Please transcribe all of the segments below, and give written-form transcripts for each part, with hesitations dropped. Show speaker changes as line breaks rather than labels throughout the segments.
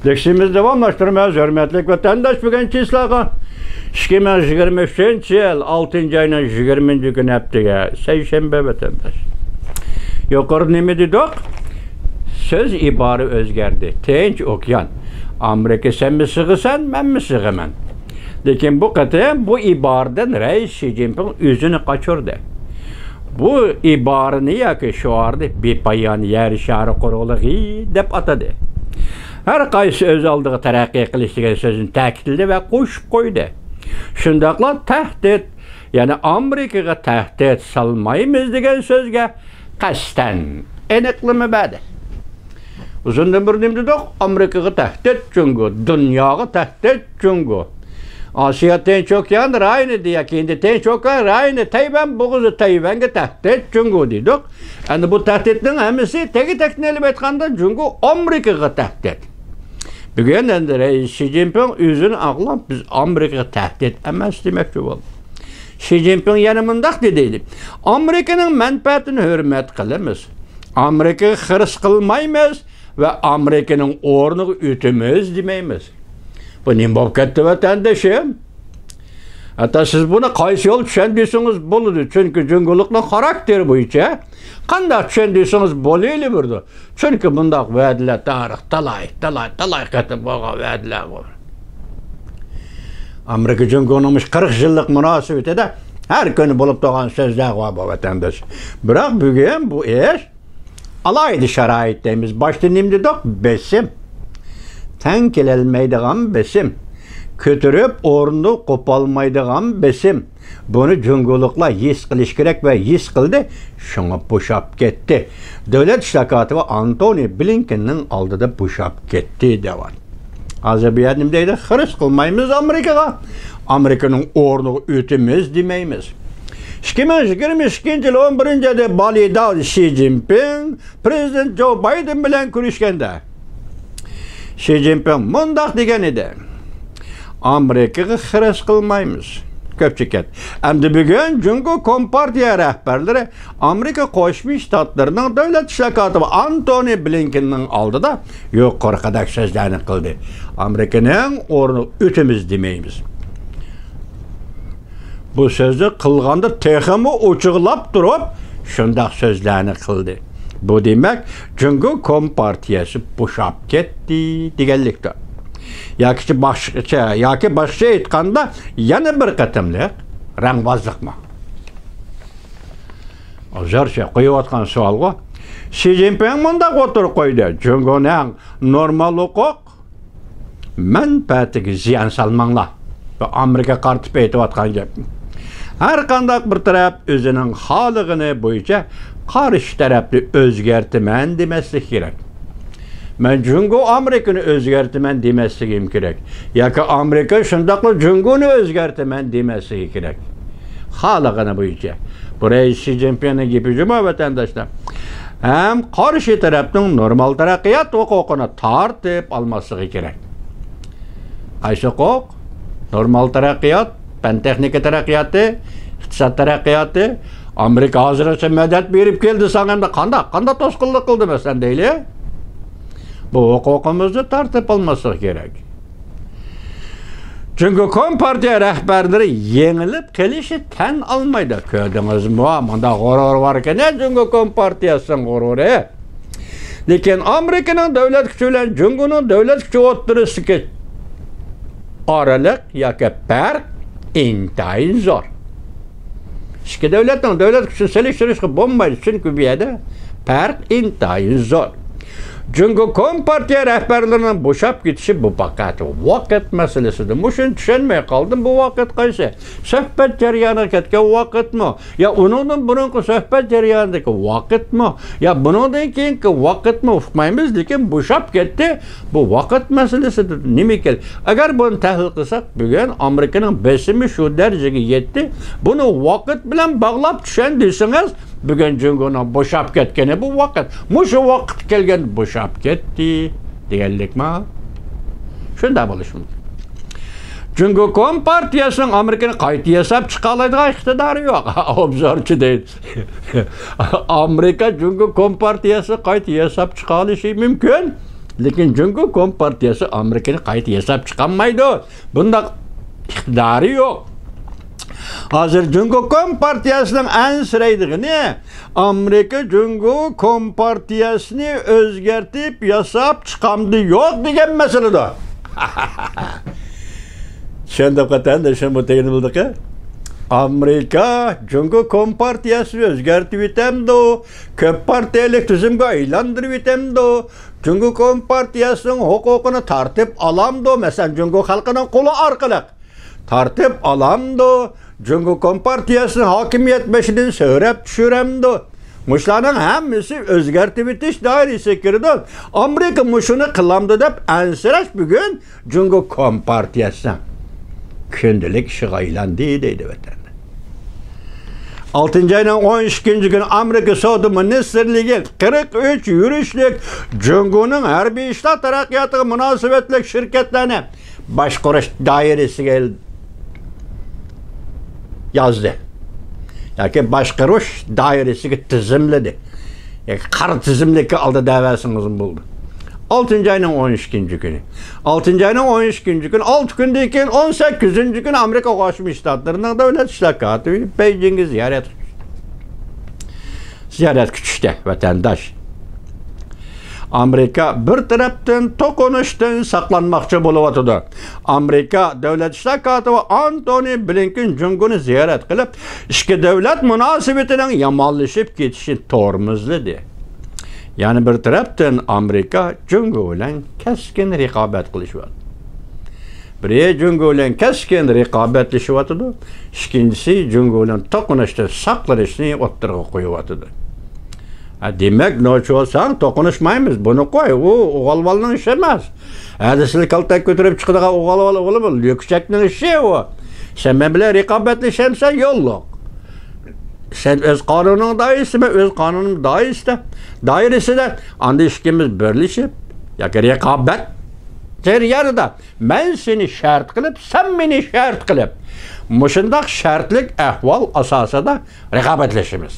Dersimiz davamlaştırmaz, hürmetlik vatandaş bugün çislağa 2023 yıl 6. ayının 20. gün heptiye seyşembe vatandaş. Yukarı ne mi dedik? Söz ibarı özgerdi. Tinç okyan. Amerika sen mi sığısan, ben mi sığıman? Lakin bu katı bu ibardan Reis Xi Jinping yüzünü kaçırdı. Bu ibarını yakı şu ardı bir payan yer şarı kuruluğu dep atadı. Her kaysı öz aldığı terakki kılıştığı sözün təkidildi ve kuş koydu. Şundakla tehdit, yani Amerika'ya tehdit salmayımız degen sözge kasten eneklimi bədi. Uzundan bir nimdi Amerika'ya tehdit çünkü, dünyaya tehdit çünkü. Asya Tinç Okyan'dır aynı diye kendi Tinç Okyan aynı Tayvan buğuzu Tayvan'a tehdit çünkü dedik. Yani bu tehditin hemisi teki elbette çünkü Amerika'ya tehdit. Bugün de Reis Xi Jinping yüzünü ağlam biz Amerika'ya tehdit emez demekçi oldu. Xi Jinping yanımındak dediydi. Amerika'nın menfaatini hürmet kılımız. Amerika'yı hırs kılmayımız ve Amerika'nın ornu ütümüz demeyimiz. Bu ne bop ketdi vatandaşım? Hatta siz buna qaysı yol düşendiyseniz boludu. Çünkü cüngülüknün karakteri boyunca qanday düşendiyseniz boluyla burdu. Çünkü bundaq vədiler tarix talay qatib boğa vədiler var. Amerika cüngülükmüş 40 yıllık münasibeti de her günü bulup doğan sözler var bu vatandaş. Bırak bugün bu iş alaydı şaraitlerimiz. Başta ne dedik? Besim. Tenkelelmeydiğen besim. Kötürüp ornu kopalmaydiğen besim. Bunu cüngülükle yiz kılış gerek ve yiz kıldı. Şuna boşap gitti. Devlet iştakatı Antony Blinken'in aldığı boşap gitti de var. Azı bir yerdimdeydi. Hırs kılmayımız Amerika'ya. Amerika'nın ornu ütümüz demeyimiz. 2022 yıl 11. ayda Bali'da Xi Jinping, Prezident Joe Biden bilen görüşkende. Xi Jinping mundaq degen edi. Amerika'ya hırs kılmayımız. Köpçüket. Hem bugün çünkü Kompartiya rehberleri Amerika Koşmuş Ştatlarının devlet iştakatı Antony Blinken'in aldı da yok korkadak sözlerini kıldı. Amerika'nın ornu ütümüz demeyimiz. Bu sözü kılganda teximi uçuğlap durup şundaq sözlerini kıldı. Bu demek çünkü Kompartiyası boşap gitti degenlikdir. Yaki başka aytqanda yana bir qatımlıq rangvazlık mı? Zarcha qoyayotgan savolga Xi Jinping mundaq o'tirib qo'ydi. Çünkü normal hukuk menfaatiga ziyon salmanglar. Bu Amerika qartib aytayotgan gap. Her kandak bir taraf özünün halıgını boyunca karşı taraflı özgertimen demeslik gerek. Ben çünkü Amerika'nı özgertimen demesliğim gerek. Ya ki Amerika şundaklı cüngünü özgertimen demesliği gerek. Halıgını boyunca. Buraya Xi Jinping'in gibi cuma vatandaşlar. Hem karşı tarafın normal terakkiyat hukukunu tartıp alması gerek. Ayşe hukuk, normal terakkiyat, ben texnika terakkiyatı, iqtisad terakkiyatı, Amerika hazırlıkça medet verip geldi sana kanda toskuluk kıldı mesela değil ya. Bu hukukumuzu tartıp alması gerek. Çünkü Kompartiya rehberleri yenilip gelişi ten almaydı. Gördünüz mü? Bunda gurur varken ne çünkü Kompartiyasının gururu. Lakin Amerika'nın devlet gücüyle Cüngü'nün devlet gücü oturursa ki aralık ya ki fark intayın zor. İşte devlet gücü seliştirişi bombaydı çünkü bir yerde fark intayın zor. Çünkü Kompartiya rehberlerinin boşap gitişi bu vakit meselesidir. Muşun düşünmeye kaldım bu vakit kaysa. Sohbet jaryanı ketken vakit mi? Ya onun bunun sohbet jaryanındaki vakit mi? Ya bunun keyinki vakit mi? Ufmayımız dikin boşap gitti. Bu vakit meselesidir. Nimikel. Eğer bunu tahlil kılsak bugün Amerika'nın besimi şu dereceye yetti. Bunu vakit bilen bağlap düşündüyseniz bugün cüngüne boşap ketkeni bu vakit. Muşu vakit kelgen boşap ketdi deyenlik mi? Şunda buluşmuş. Çünkü Kompartiyasının Amerika'nın kayıtı hesap çıkarlaydığı iktidarı yok. Obzorçu değil. Amerika çünkü Kompartiyası kayıtı hesap çıkarlışı mümkün. Lekin Jungo Kompartiyasi Amerikani qayta yasab chiqolmaydi. Bunda iqtidori yo'q. Hozir Jungo Kompartiyasining ansiraydigini Amerika Jungo Kompartiyasini o'zgartib yasab chiqamdi yo'q degan masalada. Shunda qatanda bu tegini bildik-a? Amerika Jungo Kompartiyasini o'zgartib etamdi, ko'p partiyalik tuzumga aylantirib etamdi. Jungo Kompartiyasining huquqini tartib olamdi, masalan Jungo xalqining qo'li orqali tartib olamdi. Jungo Kompartiyasini hokimiyat beshidan so'rab tushiramdi. Mushlarning hammasi o'zgartib etish doirasiga kirdi. Amerika mushuni qilamdi deb ansirash bugun Jungo Kompartiyasi kundalik ishiga aylandi deydi vatanda. 6 ayning 12 kuni Amerika Savdo Ministerligi 43 yurishlik Jungoning harbiy ishlar taraqqiyotiga munosabatli shirkatlarni boshqarish doirasiga yazdı. Yoki boshqarish doirasiga tizimladi. Yoki qar tizimlikka oldi davasimiz bo'ldi. 6 ayning 12 kuni. 6 ayning 12 kuni, 6 kundan keyin 18 kuni Amerika Qo'shma Shtatlarining davlat ishlar katibi Beijingga ziyorat kutishdi vatandosh. Amerika bir tarafdan to'qinishdan saqlanmoqchi bo'layotdi. Amerika davlat ishlar katibi Antony Blinken Jungoni ziyorat qilib, ikki davlat munosabatining yomonlashib ketishini tormozladi. Ya'ni bir tarafdan Amerika Jungo bilan keskin raqobat qilishyapti. Biri Jungo bilan keskin raqobatlashyapti, ikkinchisi Jungo bilan to'qinishdan saqlanishni o'ttirg'a qo'yyapti. Demek noço'san to'qinishmaymiz. Buni qo'y, u o'g'alvalning ishi emas. Hadisli kaltak ko'tarib chiqadigan o'g'alval o'g'li bu, lukchakning ishi u. Sen men bilan raqobatlashamsan yo'q. Sen o'z qonuning doirasida, o'z qonunim doirasida anda ishimiz birlashib, yoki raqobat jarayonida men seni shart qilib, sen meni shart qilib, mushundaq shartlik ahvol asosida raqobatlashamiz.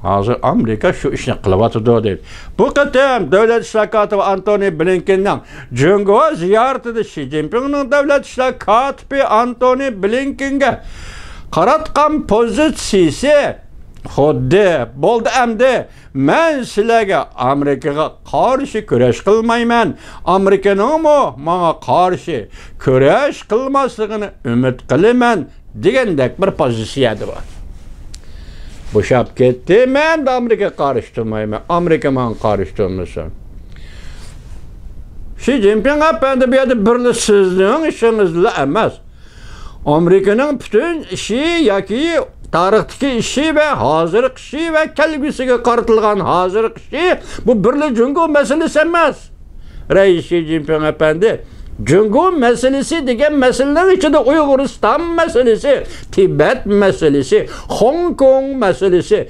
Hozir Amerika shu ishni qilyapti deydi. Bu qatam davlat ishlar katibi Antony Blinkenning Jungo ziyoratida Xi Jinpingning davlat ishlar katibi Antony Blinkenga qaratgan pozitsiyasi xuddi bo'ldi endi men sizlarga Amerikaga qarshi kurash qilmayman. Amerikaning menga qarshi kurash qilmasligini umid qilaman degandek bir pozitsiyasi bor. Boşap ketdi, men de Amerika qarıştırmayman. Amerika men qarıştırmasın. Xi Jinping efendi bu yerda birli sizning ishingizni emas. Amerikaning bütün ishi yoki tarixdagi ishi va hozirgi ishi va kelgusiga qaratilgan hozirgi ishi bu birli Jungo masalasi emas. Rais Xi Jinping efendi Jungo meselesi degan meselenin içinde Uyg'uriston meselesi, Tibet meselesi, Hong Kong meselesi,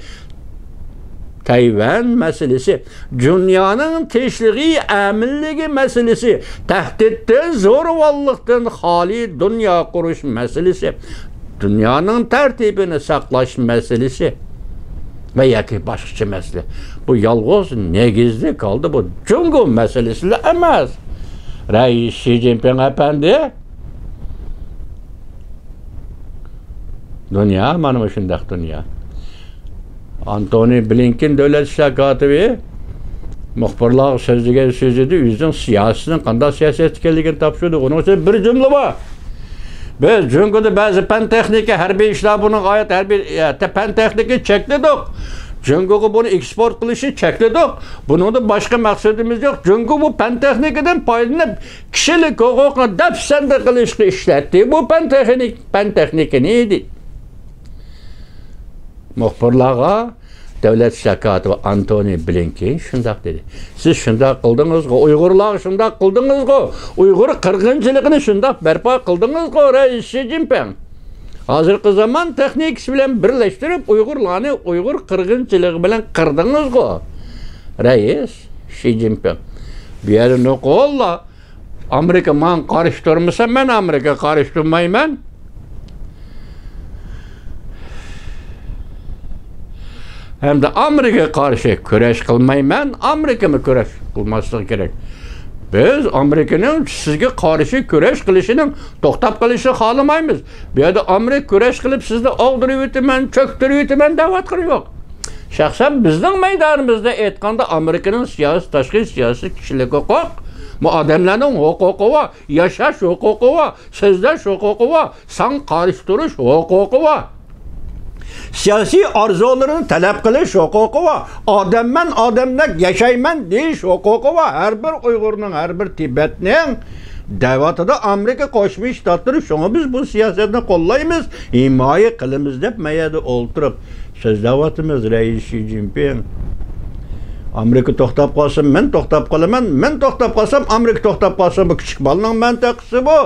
Tayvan meselesi, dünyanın teşriği eminligi meselesi, tehditten, zo'ravonlikdan xoli dünya qurish meselesi, dünyanın tertibini saqlash meselesi ve yoki boshqa mesele. Bu yolg'iz negizli kaldı, bu Jungo meselesi emas. Rais Xi Jinping efendi dünya mana shundaq dünya. Antony Blinken davlat ishlar katibi muxbirlar so'zlagan so'zida o'zining siyosatining qanday siyosat ekanligini topshirdi. Uning uchun bir jumla bor. Biz Jungoda ba'zi fan texnika harbiy ishlar buni g'oyat harbiy fan texnika chekladik. Jungoga bunu eksport qilishni chekladik. Buningda boshqa maqsadimiz yo'q. Jungo bu fan texnikadan foydalanib kishilik huquqni dafsanda qilishga ishlatdi. Bu fan texnika ne edi? Muxbirlarga davlat ishlar katibi Antony Blinken shundoq dedi. Siz shundoq qildingiz-ku, Uyg'urlar shundoq qildingiz-ku, Uyg'ur qirg'inchiligini shundoq barpo qildingiz-ku, Rais Xi Jinping. Hozirgi zaman texnikasi bilan birlashtirib Uyg'urlarni Uyg'ur qirg'inchiligi bilan qirdingiz-ku. Rais Xi Jinping. Bu yerda no'qolla Amerika men qarshi men Amerika qarshi turmayman. hem de Amerika'ya karşı köreş kılmayman, Amerika mı köreş kılmaslık gerek? Biz Amerika'nın sizge karşı köreş kılışının toktap kılışı xalamaymiz. Bu yerda Amerika köreş kılıp sizni aldırıp ötümen, çöktürüp ötümen davat kılı yok. Şahsen bizning meydanımızda aytganda Amerika'nın siyasi, tashqi siyasi kishilik huquq, bu odamlarning huquqi va, yashash huquqi va, so'zlash huquqi va, san qarshi huquqi va, siyasi arzularini talab qilish huquqi va, odamdan yashayman deyish huquqi va, har bir Uyg'urning, har bir Tibetning davatida Amerika Qo'shma Shtatlari shunga biz bu siyosatni qo'llaymiz, himoya qilamiz deb mayada o'ltirib so'zlayapmiz. Rais Xi Jinping Amerika to'xtab qolsa men to'xtab qolaman, men to'xtab qolsam Amerika to'xtab qolsa bu kichik bolaning mantaqasi bu.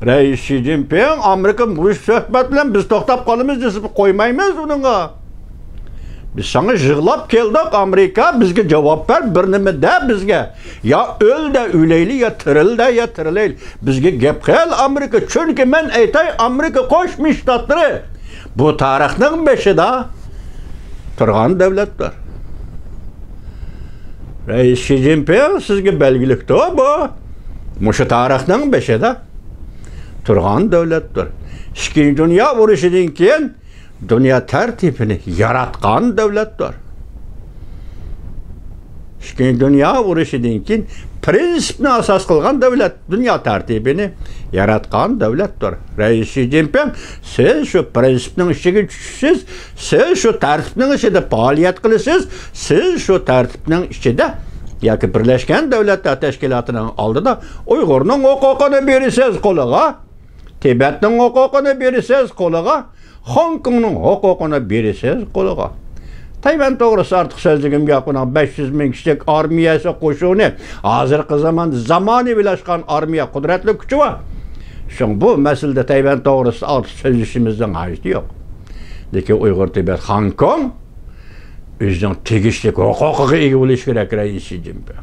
Rais Xi Jinping Amerika bu suhbat bilan biz to'xtab qolamiz desa qo'ymaymiz uningga. Biz sana yig'lab keldik, Amerika bizga javob ber, bir nima de bizga. Ya o'l da o'layli, ya tiril da ya tirilay. Bizga gap qil Amerika, chunki men aytay Amerika Qo'shma Shtatlari bu tarixning beshida turgan davlatlar. Rais Xi Jinping sizga belgilikdi bu. Mushu tarixning beshida turgan davlatlar. Ikkinchi dunyo urushidan keyin dünya tertibini yaratgan davlatlar. Ikkinchi dunyo urushidan keyin prinsipni asos qilgan davlat, dunyo tertibini yaratgan davlatlar. Rais Xi Jinping siz shu prinsipning ichiga tushsiz, siz shu tartibning ichida faoliyat qilasiz, siz shu tartibning ichida yoki Birlashgan Davlatlar Tashkilotining oldida Uyg'urning huquqini berasiz qo'liga, Tibetning huquqini berasiz qo'liga, Hong Kongning huquqini berasiz qo'liga. Tayvan to'g'risi ortiq so'zligim yo'q. Buni 500 ming kishilik armiyasi qo'shuni, hozirgi zamonaviylashgan armiya qudratli kuchi bor. Shuning bu masalada Tayvan to'g'risi ortiq so'zlashimizning hojati yo'q. Lekin Uyg'ur, Tibet, Hong Kong o'zining tegishli huquqiga ega bo'lishi kerak Rais Xi Jinping.